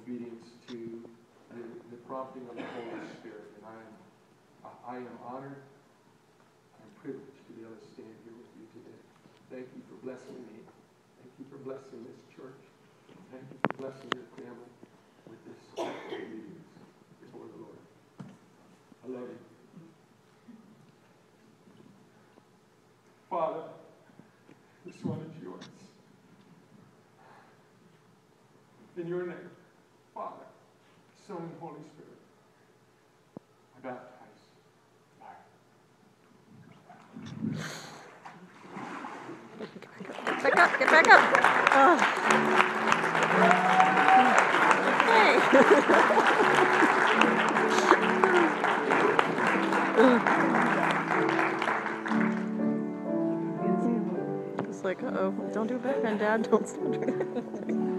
obedience to the prompting of the Holy Spirit. And I am honored and privileged to be able to stand here with you today. Thank you for blessing me. Thank you for blessing this church. Thank you for blessing your family with this obedience before the Lord. I love you. Father, this one is yours. In your name, Father, Son, and Holy Spirit, I baptize. Get back up, get back up. Oh. Hey. It's like, uh-oh, don't do a backbend, Dad. Don't stop doing it.